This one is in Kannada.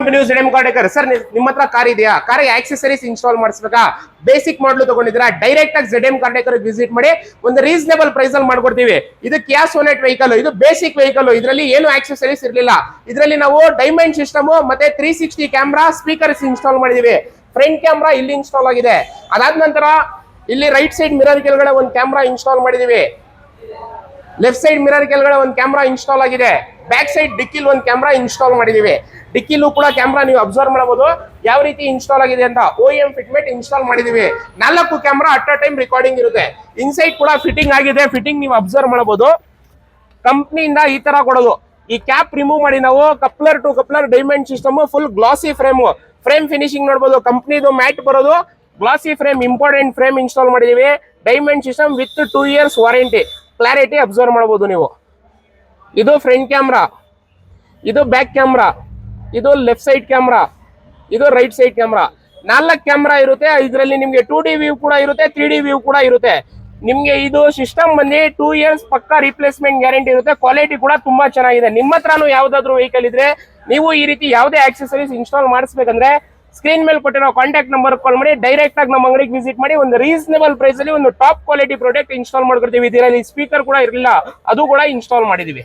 ಸರ್ ನಿಮ್ಮ ಹತ್ರ ಕಾರ್ ಇದೆಯಾ? ಕಾರ್ ಆಕ್ಸೆಸರೀಸ್ ಇನ್ಸ್ಟಾಲ್ ಮಾಡಿಸ್ಬೇಕಾ? ಬೇಸಿಕ್ ಮಾಡಲು ತಗೊಂಡಿದ್ದೀರಾ? ಡೈರೆಕ್ಟ್ ಆಗಿ ZM ಕಾರ್ಡೆಕರ್ ವಿಸಿಟ್ ಮಾಡಿ ಒಂದು ರೀಸನೇಬಲ್ ಪ್ರೈಸ್ ಅಲ್ಲಿ ಮಾಡ್ಕೊಡ್ತೀವಿ. ಇದು ಕಿಯಾ ಸೋನೆಟ್ ವೆಹಿಕಲ್, ಇದು ಬೇಸಿಕ್ ವೆಹಿಕಲ್. ಇದರಲ್ಲಿ ಏನು ಆಕ್ಸೆಸರೀಸ್ ಇರಲಿಲ್ಲ. ಇದರಲ್ಲಿ ನಾವು ಡೈಮಂಡ್ ಸಿಸ್ಟಮ್ ಮತ್ತೆ 360 ಕ್ಯಾಮ್ರಾ ಸ್ಪೀಕರ್ಸ್ ಇನ್ಸ್ಟಾಲ್ ಮಾಡಿದೀವಿ. ಫ್ರಂಟ್ ಕ್ಯಾಮ್ರಾ ಇಲ್ಲಿ ಇನ್ಸ್ಟಾಲ್ ಆಗಿದೆ. ಅದಾದ ನಂತರ ಇಲ್ಲಿ ರೈಟ್ ಸೈಡ್ ಮಿರರ್ ಕೆಳಗಡೆ ಒಂದು ಕ್ಯಾಮ್ರಾ ಇನ್ಸ್ಟಾಲ್ ಮಾಡಿದೀವಿ. ಲೆಫ್ಟ್ ಸೈಡ್ ಮಿರರ್ ಕೆಳಗಡೆ ಒಂದು ಕ್ಯಾಮ್ರಾ ಇನ್ಸ್ಟಾಲ್ ಆಗಿದೆ. ಬ್ಯಾಕ್ ಸೈಡ್ ಡಿಕ್ಕಿಲ್ ಒಂದು ಕ್ಯಾಮ್ರಾ ಇನ್ಸ್ಟಾಲ್ ಮಾಡಿದೀವಿ. ಡಿಕ್ಕಿಲೂ ಕೂಡ ಕ್ಯಾಮ್ರಾ ನೀವು ಅಬ್ಸರ್ವ್ ಮಾಡಬಹುದು ಯಾವ ರೀತಿ ಇನ್ಸ್ಟಾಲ್ ಆಗಿದೆ ಅಂತ. OEM ಫಿಟ್ಮೆಂಟ್ ಇನ್ಸ್ಟಾಲ್ ಮಾಡಿದೀವಿ. 4 camera at a time recording ಇರುತ್ತೆ. ಇನ್ಸೈಡ್ ಕೂಡ ಫಿಟ್ಟಿಂಗ್ ಆಗಿದೆ. ಫಿಟ್ಟಿಂಗ್ ನೀವು ಅಬ್ಸರ್ವ್ ಮಾಡಬಹುದು. ಕಂಪ್ನಿಯಿಂದ ಈ ತರ ಕೊಡೋದು. ಈ ಕ್ಯಾಪ್ ರಿಮೂವ್ ಮಾಡಿ ನಾವು coupler to coupler diamond system full glossy frame finishing ನೋಡಬಹುದು. ಕಂಪ್ನಿದು ಮ್ಯಾಟ್ ಬರೋದು glossy frame, important frame install ಮಾಡಿದೀವಿ. Diamond system with 2 years warranty. Clarity observe ಮಾಡಬಹುದು ನೀವು. ಇದು ಫ್ರಂಟ್ ಕ್ಯಾಮ್ರಾ, ಇದು ಬ್ಯಾಕ್ ಕ್ಯಾಮ್ರಾ, ಇದು ಲೆಫ್ಟ್ ಸೈಡ್ ಕ್ಯಾಮ್ರಾ, ಇದು ರೈಟ್ ಸೈಡ್ ಕ್ಯಾಮ್ರಾ. 4 ಕ್ಯಾಮ್ರಾ ಇರುತ್ತೆ. ಇದರಲ್ಲಿ ನಿಮ್ಗೆ 2D ವ್ಯೂ ಕೂಡ ಇರುತ್ತೆ, 3D ವ್ಯೂ ಕೂಡ ಇರುತ್ತೆ. ನಿಮ್ಗೆ ಇದು ಸಿಸ್ಟಮ್ ಬಂದು 2 years ಪಕ್ಕ ರಿಪ್ಲೇಸ್ಮೆಂಟ್ ಗ್ಯಾರಂಟಿ ಇರುತ್ತೆ. ಕ್ವಾಲಿಟಿ ಕೂಡ ತುಂಬಾ ಚೆನ್ನಾಗಿದೆ. ನಿಮ್ಮ ಹತ್ರನೂ ಯಾವ್ದಾದ್ರು ವೆಹಿಕಲ್ ಇದ್ರೆ ನೀವು ಈ ರೀತಿ ಯಾವುದೇ ಆಕ್ಸೆಸರೀಸ್ ಇನ್ಸ್ಟಾಲ್ ಮಾಡಿಸ್ಬೇಕಂದ್ರೆ ಸ್ಕ್ರೀನ್ ಮೇಲೆ ಕೊಟ್ಟಿರೋ ಕಾಂಟ್ಯಾಕ್ಟ್ ನಂಬರ್ ಕಾಲ್ ಮಾಡಿ ಡೈರೆಕ್ಟ್ ಆಗಿ ನಮ್ಮ ಅಂಗಡಿಗೆ ವಿಸಿಟ್ ಮಾಡಿ ಒಂದು ರೀಸನೇಬಲ್ ಪ್ರೈಸ್ ಅಲ್ಲಿ ಒಂದು ಟಾಪ್ ಕ್ವಾಲಿಟಿ ಪ್ರಾಡಕ್ಟ್ ಇನ್ಸ್ಟಾಲ್ ಮಾಡ್ಕೊಡ್ತೀವಿ. ಇದರಲ್ಲಿ ಸ್ಪೀಕರ್ ಕೂಡ ಇರಲಿಲ್ಲ, ಅದು ಕೂಡ ಇನ್ಸ್ಟಾಲ್ ಮಾಡಿದೀವಿ.